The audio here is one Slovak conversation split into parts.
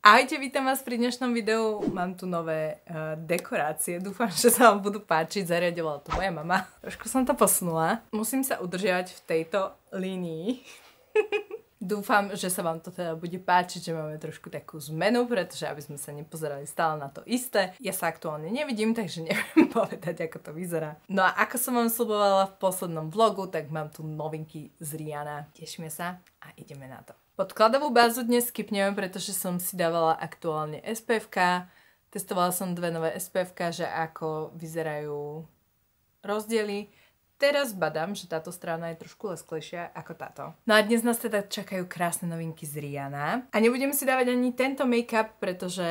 Ahojte, vítam vás pri dnešnom videu. Mám tu nové dekorácie. Dúfam, že sa vám budú páčiť. Zariadovala to moja mama. Trošku som to posunula. Musím sa udržiavať v tejto línii. Dúfam, že sa vám to teda bude páčiť, že máme trošku takú zmenu, pretože aby sme sa nepozerali stále na to isté. Ja sa aktuálne nevidím, takže neviem povedať, ako to vyzerá. No a ako som vám sľubovala v poslednom vlogu, tak mám tu novinky z Rihanna. Tešíme sa a ideme na to. Podkladovú bázu dnes skipneme, pretože som si dávala aktuálne SPF-ka. Testovala som dve nové SPF-ka, že ako vyzerajú rozdiely. Teraz badám, že táto strana je trošku lesklejšia ako táto. No a dnes nás teda čakajú krásne novinky z Rihanna. A nebudem si dávať ani tento make-up, pretože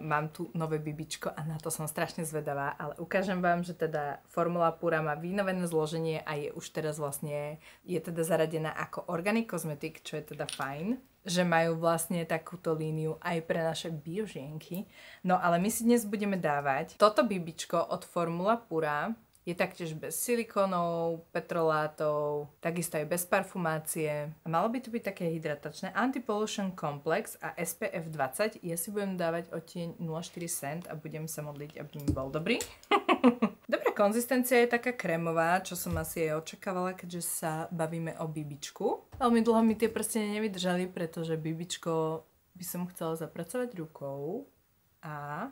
mám tu nové bibičko a na to som strašne zvedavá. Ale ukážem vám, že teda Formula Pura má vynovené zloženie a je už teraz vlastne, je teda zaradená ako Organic Cosmetic, čo je teda fajn. Že majú vlastne takúto líniu aj pre naše biožienky. No ale my si dnes budeme dávať toto bibičko od Formula Pura. Je taktiež bez silikónov, petrolátov, takisto aj bez parfumácie. A malo by to byť také hydratačné. Anti-Pollution Complex a SPF 20. Ja si budem dávať odtieň 04 Cent a budem sa modliť, aby mi bol dobrý. Dobrá konzistencia je taká krémová, čo som asi aj očakávala, keďže sa bavíme o bibičku. Veľmi dlho mi tie prstene nevydržali, pretože bibičko by som chcela zapracovať rukou a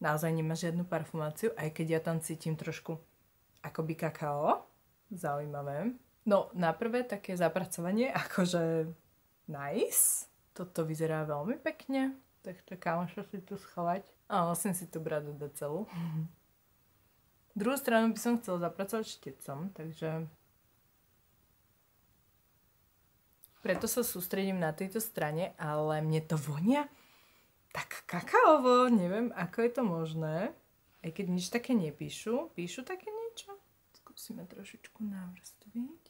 naozaj nemá žiadnu parfumáciu, aj keď ja tam cítim trošku akoby kakao. Zaujímavé. No, na prvé také zapracovanie, akože nice. Toto vyzerá veľmi pekne. Takže kamoša si tu schovať. A musím si tu brať do celú. Druhú stranu by som chcela zapracovať štecom, takže preto sa sústredím na tejto strane, ale mne to vonia tak kakaovo, neviem, ako je to možné. Aj keď nič také nepíšu. Píšu také niečo? Skúsime trošičku navrstviť.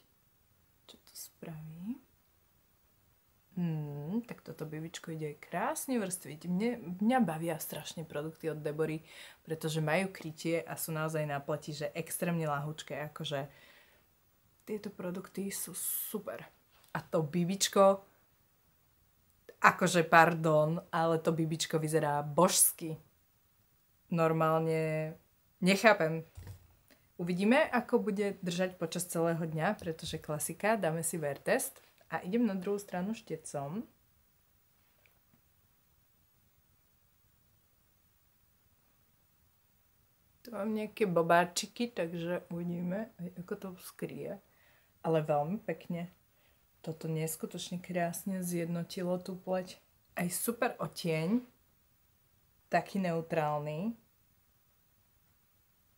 Čo to spraví? Tak toto bibičko ide aj krásne vrstviť. Mňa bavia strašne produkty od Debory, pretože majú krytie a sú naozaj na pleti, že extrémne ľahučké. Akože tieto produkty sú super. A to bibičko, akože pardon, ale to bibičko vyzerá božsky. Normálne nechápem. Uvidíme, ako bude držať počas celého dňa, pretože klasika, dáme si wear test a idem na druhú stranu štecom. Tu mám nejaké bobáčiky, takže uvidíme, ako to skrie. Ale veľmi pekne. Toto neskutočne krásne zjednotilo tú pleť. Aj super odtieň. Taký neutrálny.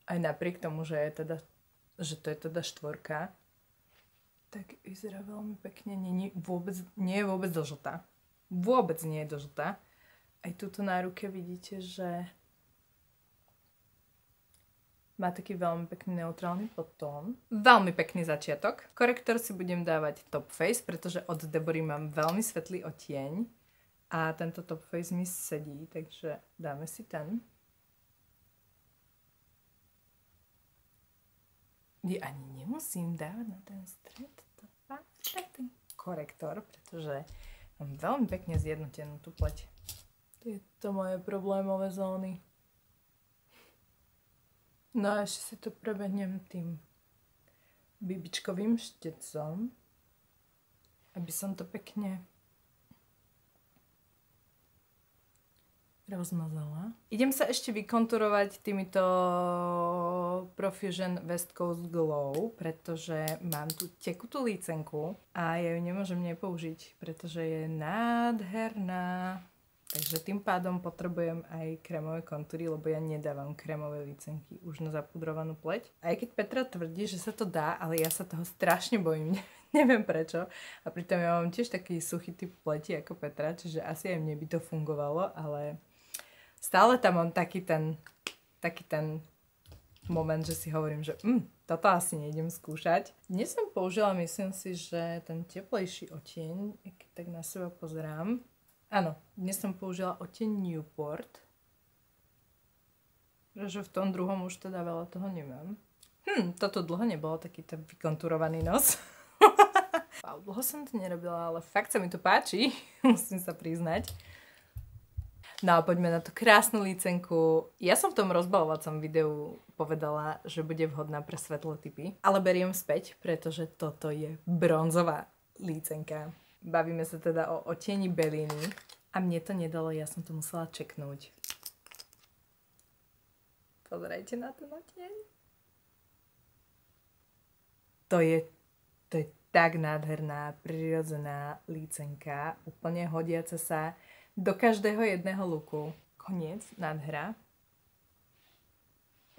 Aj napriek tomu, že to je teda štvorka. Tak vyzerá veľmi pekne. Nie je vôbec dožltá. Vôbec nie je dožltá. Aj tuto na ruke vidíte, že má taký veľmi pekný neutrálny podtón. Veľmi pekný začiatok. Korektor si budem dávať Top Face, pretože od Debory mám veľmi svetlý odtieň. A tento Top Face mi sedí, takže dáme si ten. Ja ani nemusím dávať na ten stred ten korektor, pretože mám veľmi pekne zjednotenú tú pleť. Tieto moje problémové zóny. No a ešte si to prebehnem tým bibičkovým štecom, aby som to pekne rozmazala. Idem sa ešte vykonturovať týmito Profusion West Coast Glow, pretože mám tu tekutú lícenku a ja ju nemôžem nepoužiť, pretože je nádherná. Takže tým pádom potrebujem aj krémové kontúry, lebo ja nedávam krémové lícenky už na zapudrovanú pleť. Aj keď Petra tvrdí, že sa to dá, ale ja sa toho strašne bojím. Neviem prečo. A pritom ja mám tiež taký suchý typ pleti ako Petra, čiže asi aj mne by to fungovalo, ale stále tam mám taký ten moment, že si hovorím, že toto asi nejdem skúšať. Dnes som použila, myslím si, že ten teplejší odtieň, keď tak na seba pozerám. Áno, dnes som použila odtieň Newport. Pretože v tom druhom už teda veľa toho nemám. Toto dlho nebolo taký ten vykonturovaný nos. Wow, dlho som to nerobila, ale fakt sa mi to páči, musím sa priznať. No a poďme na tú krásnu lícenku. Ja som v tom rozbalovacom videu povedala, že bude vhodná pre svetlotypy, ale beriem späť, pretože toto je bronzová lícenka. Bavíme sa teda o odtieni Bellini a mne to nedalo, ja som to musela čeknúť. Pozerajte na ten odtieň. To je tak nádherná, prirodzená lícenka, úplne hodiaca sa do každého jedného looku. Koniec, nádhera.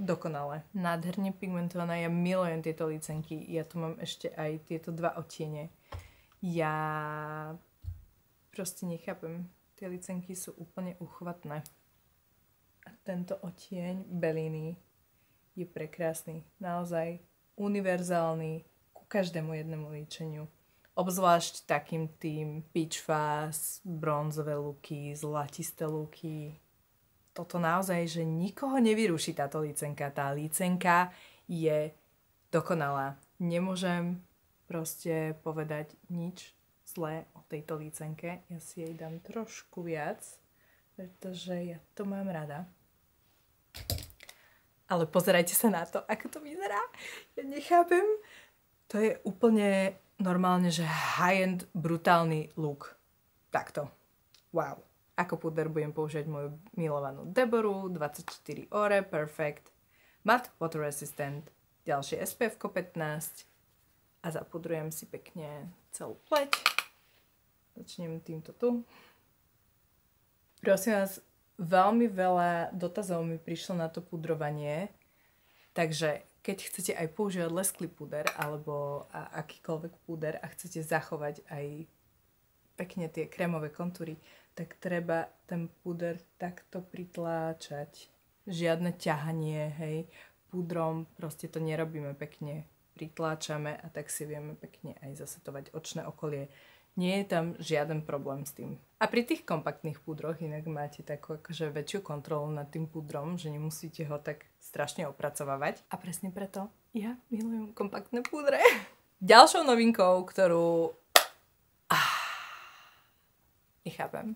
Dokonale. Nádherne pigmentovaná, ja milujem tieto lícenky. Ja tu mám ešte aj tieto dva odtiene. Ja proste nechápem. Tie lícenky sú úplne uchvatné. A tento odtieň Bellini je prekrásny. Naozaj univerzálny ku každému jednému líčeniu. Obzvlášť takým tým peach fuzz, bronzové looky, zlatisté looky. Toto naozaj, že nikoho nevyruší táto lícenka. Tá lícenka je dokonalá. Nemôžem proste povedať nič zlé o tejto lícenke. Ja si jej dám trošku viac, pretože ja to mám rada. Ale pozerajte sa na to, ako to vyzerá. Ja nechápem. To je úplne normálne, že high-end brutálny look. Takto. Wow. Ako puder budem použiť moju milovanú Deboru 24 Ore Perfect Matte Water Resistant. Ďalšie SPF 15 a zapudrujem si pekne celú pleť. Začnem týmto tu. Prosím vás, veľmi veľa dotazov mi prišlo na to pudrovanie, takže keď chcete aj používať lesklý puder alebo akýkoľvek puder a chcete zachovať aj pekne tie krémové kontúry, tak treba ten puder takto pritláčať. Žiadne ťahanie, hej. Pudrom proste to nerobíme pekne. Pritláčame a tak si vieme pekne aj zasetovať očné okolie. Nie je tam žiaden problém s tým. A pri tých kompaktných púdroch inak máte takú akože väčšiu kontrolu nad tým púdrom, že nemusíte ho tak strašne opracovávať. A presne preto ja milujem kompaktné púdre. Ďalšou novinkou, ktorú nechápem,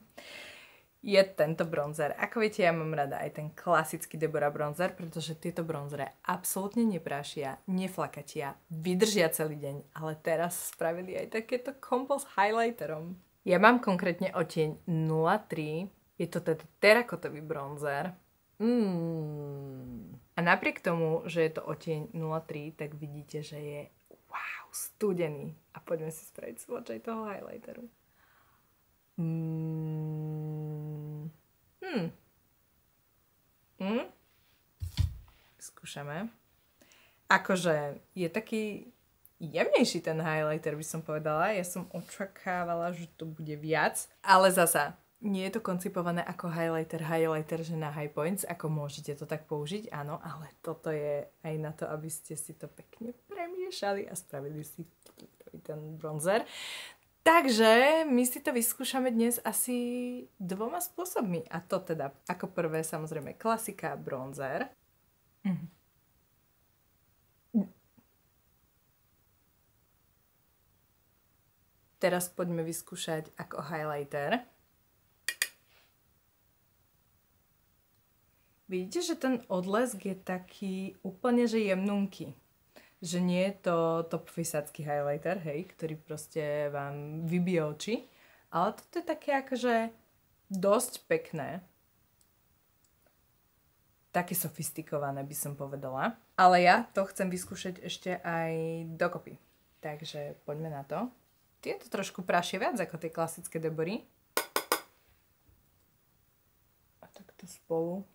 je tento bronzer. Ako viete, ja mám rada aj ten klasický Debora bronzer, pretože tieto bronzere absolútne neprášia, neflakatia, vydržia celý deň, ale teraz spravili aj takéto kombo s highlighterom. Ja mám konkrétne odtieň 03, je to teda terakotový bronzer. A napriek tomu, že je to odtieň 03, tak vidíte, že je wow, studený. A poďme si spraviť swatch aj toho highlighteru. Skúšame. Akože je taký jemnejší ten highlighter, by som povedala. Ja som očakávala, že to bude viac. Ale zasa, nie je to koncipované ako highlighter, že na high points, ako môžete to tak použiť, áno, ale toto je aj na to, aby ste si to pekne premiešali a spravili si ten bronzer. Takže my si to vyskúšame dnes asi dvoma spôsobmi. A to teda, ako prvé, samozrejme, klasika, bronzer. Teraz poďme vyskúšať ako highlighter. Vidíte, že ten odlesk je taký úplne, že jemnúnký. Že nie je to top vysácky highlighter, hej, ktorý proste vám vybije oči. Ale toto je také akože dosť pekné. Také sofistikované by som povedala. Ale ja to chcem vyskúšať ešte aj dokopy. Takže poďme na to. Tieto trošku prašie viac ako tie klasické Debory. A takto spolu.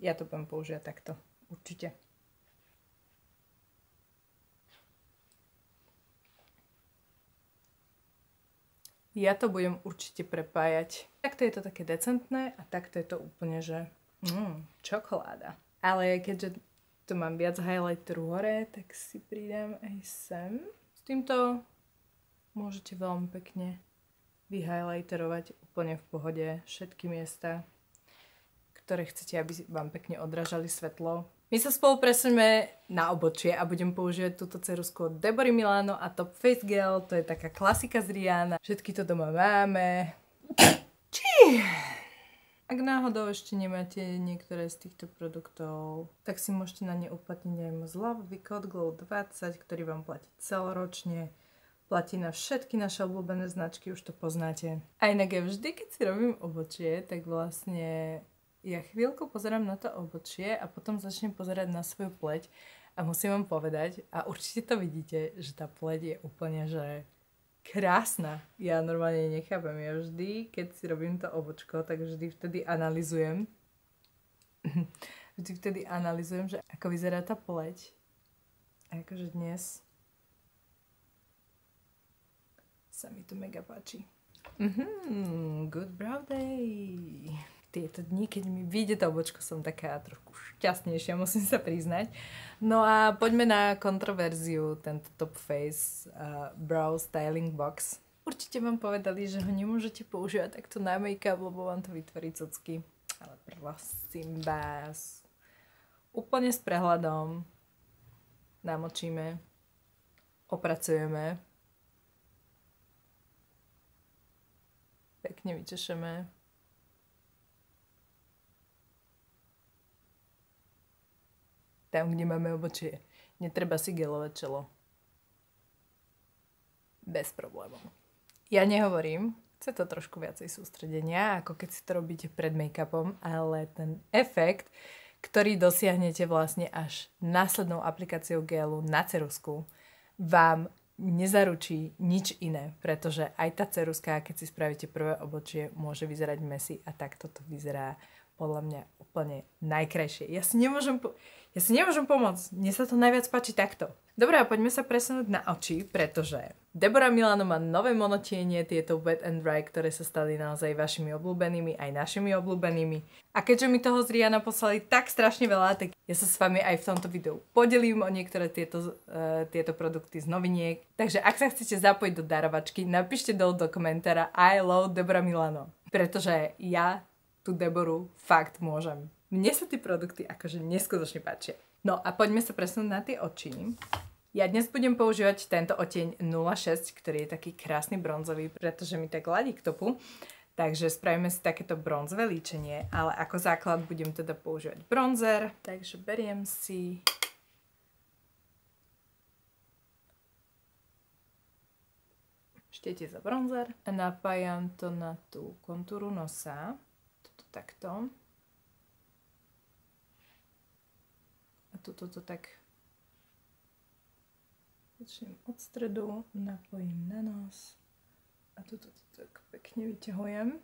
Ja to budem použiť takto. Určite. Ja to budem určite prepájať. Takto je to také decentné a takto je to úplne, že čokoláda. Ale keďže tu mám viac highlighteru hore, tak si pridám aj sem. S týmto môžete veľmi pekne vyhighlighterovať úplne v pohode všetky miesta, ktoré chcete, aby vám pekne odrážali svetlo. My sa spolu presunieme na obočie a budem používať túto ceruzku od Debory Milano a Top Face Gel. To je taká klasika z Rihanna. Všetky to doma máme. Ak náhodou ešte nemáte niektoré z týchto produktov, tak si môžete na ne uplatniť aj môj zľavový kód GLOW20, ktorý vám platí celoročne. Platí na všetky naše obľúbené značky, už to poznáte. A inak ja vždy, keď si robím obočie, tak vlastne ja chvíľku pozerám na to obočie a potom začnem pozerať na svoju pleť a musím vám povedať, a určite to vidíte, že tá pleť je úplne, že krásna. Ja normálne nechápem. Ja vždy, keď si robím to obočko, tak vždy vtedy analyzujem. Že ako vyzerá tá pleť. A akože dnes sa mi to mega páči. Good brow day. Tieto dni, keď mi vyjde to obočko, som taká trošku šťastnejšia, musím sa priznať. No a poďme na kontroverziu, tento Top Face Brow Styling Box. Určite vám povedali, že ho nemôžete používať takto na make-up, lebo vám to vytvorí cocky. Ale prosím vás, úplne s prehľadom namočíme, opracujeme, pekne vyčešeme. Tam, kde máme obočie. Netreba si gelovať čelo. Bez problémov. Ja nehovorím, chce to trošku viacej sústredenia, ako keď si to robíte pred make-upom, ale ten efekt, ktorý dosiahnete vlastne až následnou aplikáciou gelu na ceruzku, vám nezaručí nič iné, pretože aj tá ceruzka, keď si spravíte prvé obočie, môže vyzerať messy a takto to vyzerá podľa mňa úplne najkrajšie. Ja si nemôžem pomôcť. Mne sa to najviac páči takto. Dobre, a poďme sa presunúť na oči, pretože Debora Milano má nové monotienie, tieto Wet and Dry, ktoré sa stali naozaj vašimi obľúbenými, aj našimi obľúbenými. A keďže mi toho z Rihanna poslali tak strašne veľa, tak ja sa s vami aj v tomto videu podelím o niektoré tieto produkty z noviniek. Takže ak sa chcete zapojiť do darovačky, napíšte dole do komentára I love Debora Milano. Pretože ja tú Deboru fakt môžem. Mne sa tie produkty akože neskutočne páčia. No a poďme sa presunúť na tie oči. Ja dnes budem používať tento oteň 06, ktorý je taký krásny bronzový, pretože mi tak ladí k topu. Takže spravíme si takéto bronzové líčenie, ale ako základ budem teda používať bronzer. Takže beriem si štiete za bronzer a napájam to na tú kontúru nosa. Takto. A tuto to tak začnem od stredu, napojím na nos a tuto to tak pekne vyťahujem.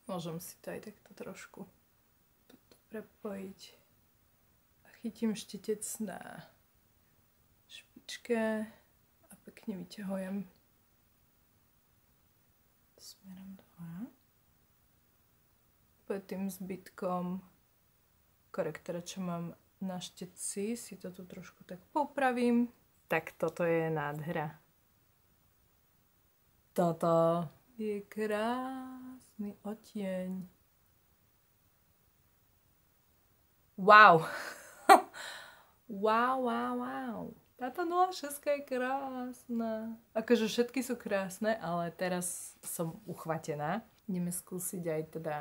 Môžem si to aj takto trošku prepojiť a chytím štetec na špičke a pekne vyťahujem smerom dohora. Tým zbytkom korektora, čo mám na štetci, si to tu trošku tak popravím. Tak toto je nádhera. Toto je krásny odtieň. Wow! Wow. Táto 06 je krásna. Akože všetky sú krásne, ale teraz som uchvatená. Ideme skúsiť aj teda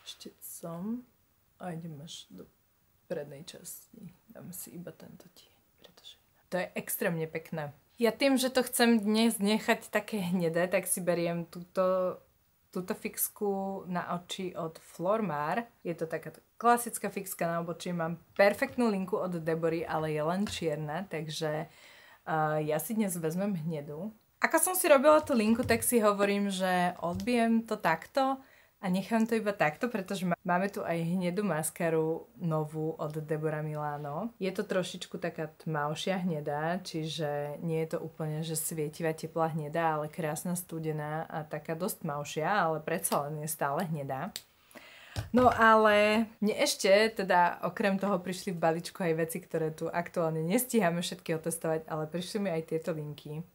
štecom a idem až do prednej časti. Dáme si iba tento tieň, pretože to je extrémne pekné. Ja tým, že to chcem dnes nechať také hnedé, tak si beriem túto fixku na oči od Flormar. Je to taká klasická fixka na obočí. Mám perfektnú linku od Debory, ale je len čierna, takže ja si dnes vezmem hnedú. Ako som si robila tú linku, tak si hovorím, že odbijem to takto a nechám to iba takto, pretože máme tu aj hnedú maskaru novú od Debora Milano. Je to trošičku taká tmavšia hnedá, čiže nie je to úplne, že svietivá teplá hnedá, ale krásna studená a taká dosť tmavšia, ale predsa len je stále hnedá. No ale mne ešte, teda okrem toho prišli v balíčku aj veci, ktoré tu aktuálne nestíhame všetky otestovať, ale prišli mi aj tieto linky.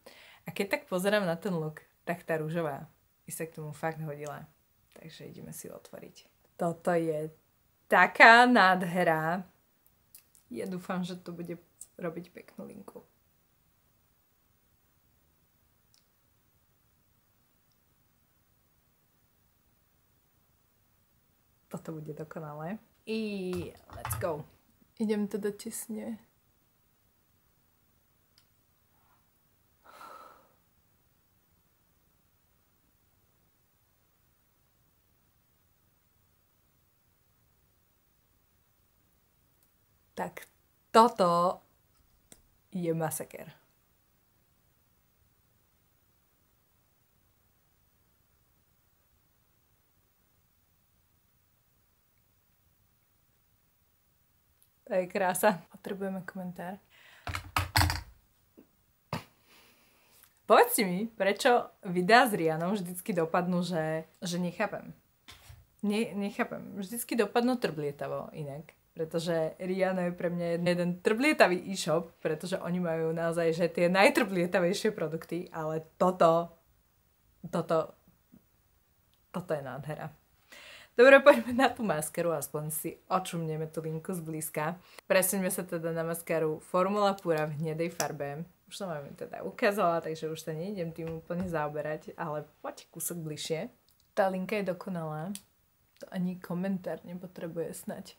A keď tak pozerám na ten look, tak tá ružová by sa k tomu fakt hodila. Takže ideme si otvoriť. Toto je taká nádhera. Ja dúfam, že to bude robiť peknú linku. Toto bude dokonalé. I let's go. Idem teda tesne. Tak toto je masaker. To je krása. Potrebujeme komentár. Povedzte mi, prečo videá s Rianou vždycky dopadnú, že nechápem. Nechápem. Vždycky dopadnú trblietavo inak. Pretože Rihanna je pre mňa jeden trblietavý e-shop, pretože oni majú naozaj že tie najtrblietavejšie produkty, ale toto je nádhera. Dobre, poďme na tú maskeru, aspoň si očumneme tú linku zblízka. Presuňme sa teda na maskaru Formula Pura v hnedej farbe. Už som vám ju teda ukázala, takže už sa nejdem tým úplne zaoberať, ale poď kúsok bližšie. Tá linka je dokonalá. To ani komentár nepotrebuje snať.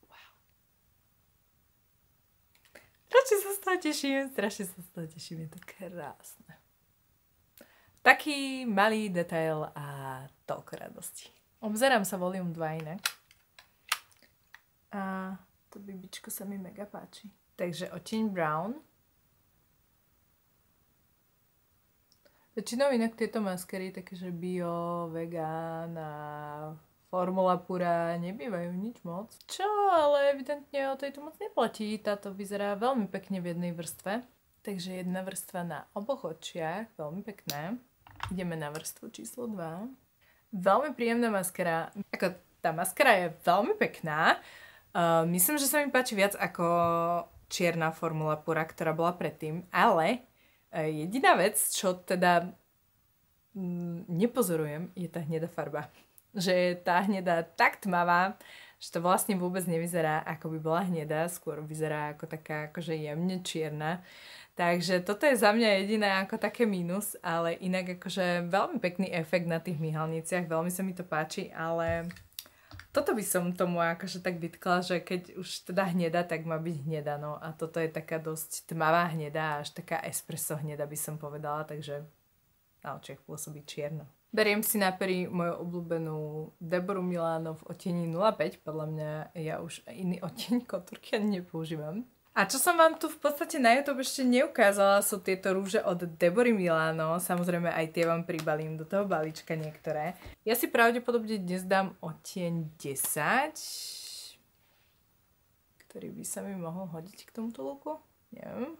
Wow. Strašne sa z toho teším, je to krásne. Taký malý detail a toľko radosti. Obzerám sa Volume 2 inak. A to bibičko sa mi mega páči. Takže odtieň brown. Väčšinou inak tieto maskery, takže bio, vegan a Formula Pura nebývajú nič moc. Čo ale evidentne o tejto moc neplatí. Táto vyzerá veľmi pekne v jednej vrstve. Takže jedna vrstva na oboch očiach, veľmi pekné. Ideme na vrstvu číslo 2. Veľmi príjemná maskara. Tá maskara je veľmi pekná. Myslím, že sa mi páči viac ako čierna Formula Pura, ktorá bola predtým. Ale jediná vec, čo teda nepozorujem, je tá hnedá farba. Že je tá hnedá tak tmavá, že to vlastne vôbec nevyzerá, ako by bola hnedá. Skôr vyzerá ako taká akože jemne čierna. Takže toto je za mňa jediné ako také mínus, ale inak akože veľmi pekný efekt na tých myhalniciach, veľmi sa mi to páči, ale toto by som tomu akože tak vytkla, že keď už teda hnedá, tak má byť hnedá, no a toto je taká dosť tmavá hnedá, až taká espresso hnedá by som povedala, takže na očiach pôsobí čierno. Beriem si na pery moju obľúbenú Deboru Milano v odtieni 05, podľa mňa ja už iný odtieň kontúrky ani nepoužívam. A čo som vám tu v podstate na YouTube ešte neukázala, sú tieto rúže od Debory Milano. Samozrejme aj tie vám pribalím do toho balíčka niektoré. Ja si pravdepodobne dnes dám odtieň 10, ktorý by sa mi mohol hodiť k tomuto looku. Neviem.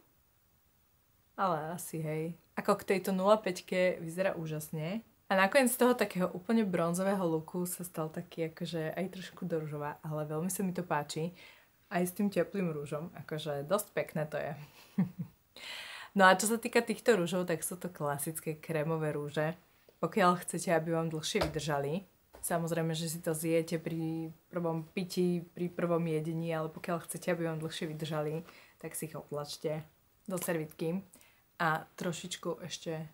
Ale asi hej. Ako k tejto 05-ke vyzerá úžasne. A nakoniec z toho takého úplne bronzového looku sa stal taký akože aj trošku do ružová, ale veľmi sa mi to páči. Aj s tým teplým rúžom, akože dosť pekné to je. No a čo sa týka týchto rúžov, tak sú to klasické krémové rúže. Pokiaľ chcete, aby vám dlhšie vydržali, samozrejme, že si to zjete pri prvom pití, pri prvom jedení, ale pokiaľ chcete, aby vám dlhšie vydržali, tak si ich otlačte do servitky a trošičku ešte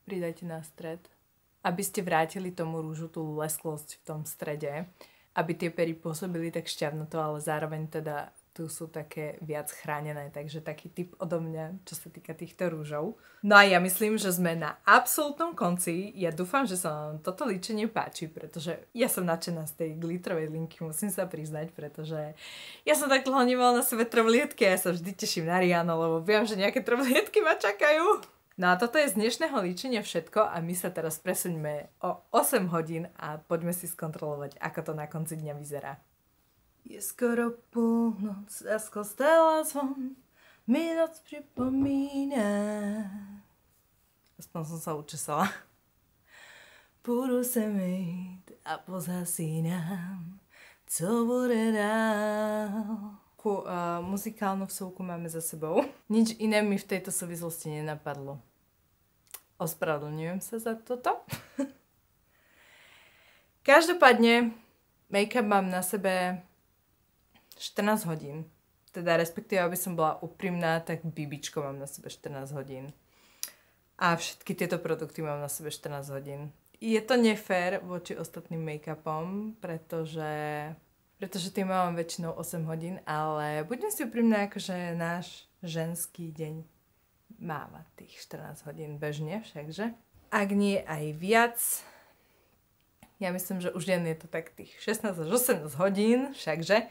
pridajte na stred, aby ste vrátili tomu rúžu tú lesklosť v tom strede, aby tie pery pôsobili tak šťavnato, ale zároveň teda tu sú také viac chránené, takže taký tip odo mňa, čo sa týka týchto rúžov. No a ja myslím, že sme na absolútnom konci. Ja dúfam, že sa vám toto líčenie páči, pretože ja som nadšená z tej glitterovej linky, musím sa priznať, pretože ja som tak dlho nemala na sebe trblietky a ja sa vždy teším na Rihannu, lebo viem, že nejaké trblietky ma čakajú. No a toto je z dnešného líčenia všetko a my sa teraz presuňme o 8 hodín a poďme si skontrolovať, ako to na konci dňa vyzerá. Je skoro polnoc a z kostela zvon mi noc pripomína. Aspoň som sa učesala. Půjdu se mít a pozasínám, co bude dál. Muzikálnu vsúku máme za sebou. Nič iné mi v tejto súvislosti nenapadlo. Ospravedlňujem sa za toto. Každopádne, make-up mám na sebe 14 hodín. Teda respektíve, aby som bola úprimná, tak BBčko mám na sebe 14 hodín. A všetky tieto produkty mám na sebe 14 hodín. Je to nefér voči ostatným make-upom, pretože tým mám väčšinou 8 hodín, ale budem si úprimná, akože náš ženský deň máva tých 14 hodín bežne všakže. Ak nie aj viac, ja myslím, že už len je to tak tých 16 až 18 hodín všakže.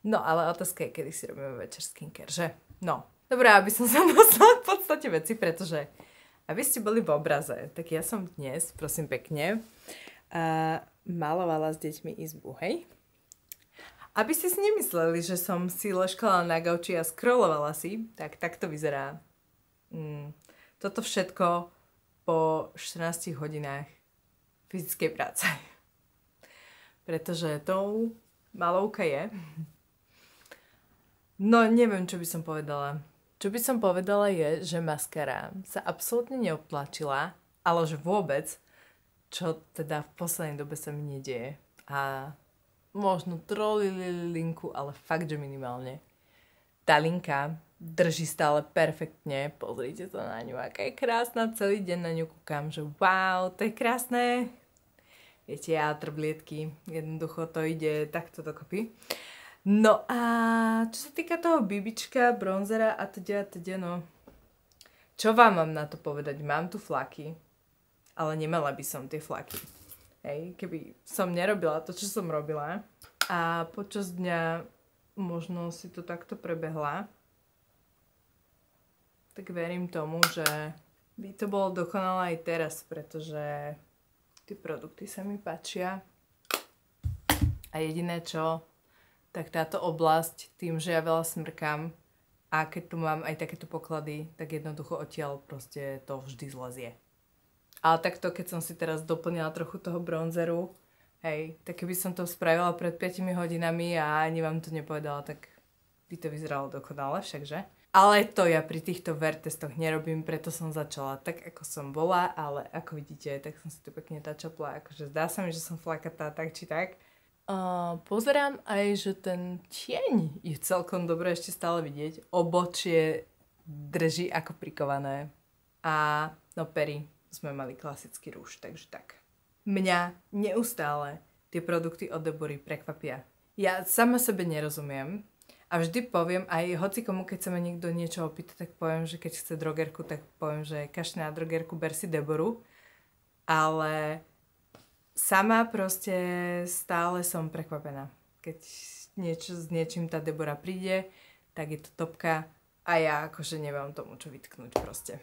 No, ale otázka je, kedy si robíme večer skincare, že? No, dobré, aby som sa dostala v podstate veci, pretože aby ste boli v obraze, tak ja som dnes, prosím pekne, malovala s deťmi izbu, hej? Aby ste si nemysleli, že som si leškala na gauči a scrollovala si, tak to vyzerá. Toto všetko po 14 hodinách fyzickej práce. Pretože tou malovka je. No, neviem, čo by som povedala. Čo by som povedala je, že maskara sa absolútne neoptlačila, ale že vôbec, čo teda v poslednej dobe sa mi nedieje. A možno trolili linku, ale fakt, že minimálne. Tá linka drží stále perfektne. Pozrite sa na ňu, aká je krásna. Celý deň na ňu kúkam, že wow, to je krásne. Viete, ja trblietky, jednoducho to ide takto dokopy. No a čo sa týka toho BBčka, bronzera a teda, no. Čo vám mám na to povedať? Mám tu flaky, ale nemala by som tie flaky. Hej, keby som nerobila to, čo som robila a počas dňa možno si to takto prebehla, tak verím tomu, že by to bolo dokonalé aj teraz, pretože tie produkty sa mi páčia. A jediné čo, tak táto oblasť, tým, že ja veľa smrkám a keď tu mám aj takéto poklady, tak jednoducho odtiaľ proste to vždy zlezie. Ale takto, keď som si teraz doplnila trochu toho bronzeru, hej, tak keby som to spravila pred 5 hodinami a ani vám to nepovedala, tak by to vyzeralo dokonale všakže. Ale to ja pri týchto wear testoch nerobím, preto som začala tak, ako som bola, ale ako vidíte, tak som si to pekne tačapla, akože zdá sa mi, že som flakatá tak či tak. Pozerám aj, že ten tieň je celkom dobre ešte stále vidieť. Obočie drží ako prikované. A no pery sme mali klasický rúž, takže tak. Mňa neustále tie produkty od Debory prekvapia. Ja sama sebe nerozumiem a vždy poviem, aj hoci komu, keď sa ma niekto niečo opýta, tak poviem, že keď chce drogerku, tak poviem, že kašne na drogerku, ber si Deboru. Ale sama proste stále som prekvapená. Keď s niečím tá Debora príde, tak je to topka a ja akože neviem tomu čo vytknúť proste.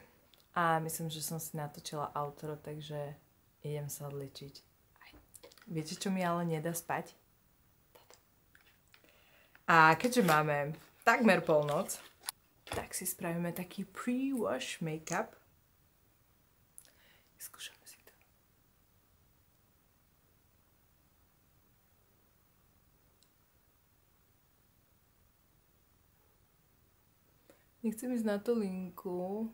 A myslím, že som si natočila outro, takže idem sa odličiť. Viete, čo mi ale nedá spať? Toto. A keďže máme takmer polnoc, tak si spravíme taký pre-wash make-up. Skúšame si to. Nechcem ísť na tú linku.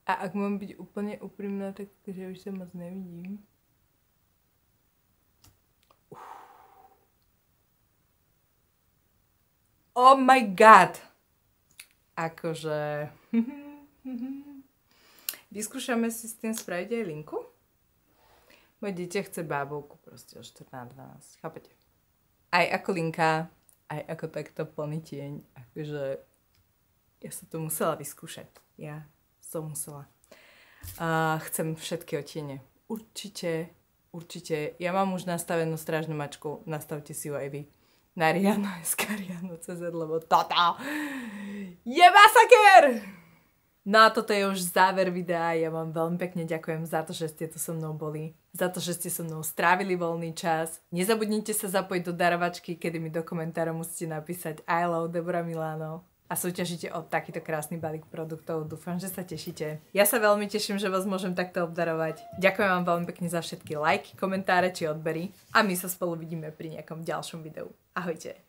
A ak mám byť úplne úprimná, tak že už sa moc nevidím. Oh my god! Akože... Vyskúšame si s tým spraviť aj linku? Moje dieťa chce bábovku proste o 14-12, chápete? Aj ako linka, aj ako takto plný tieň, akože ja som to musela vyskúšať. Ja som musela. Chcem všetky odtiene. Určite. Ja mám už nastavenú strážnu mačku, nastavte si ju aj vy. Na Rihanna.cz, lebo toto je masaker! No a toto je už záver videa. Ja vám veľmi pekne ďakujem za to, že ste tu so mnou boli. Za to, že ste so mnou strávili voľný čas. Nezabudnite sa zapojiť do darovačky, kedy mi do komentára musíte napísať I love Debora Milano. A súťažíte o takýto krásny balík produktov. Dúfam, že sa tešíte. Ja sa veľmi teším, že vás môžem takto obdarovať. Ďakujem vám veľmi pekne za všetky lajky, komentáre či odbery. A my sa spolu vidíme pri nejakom ďalšom videu. Ahojte.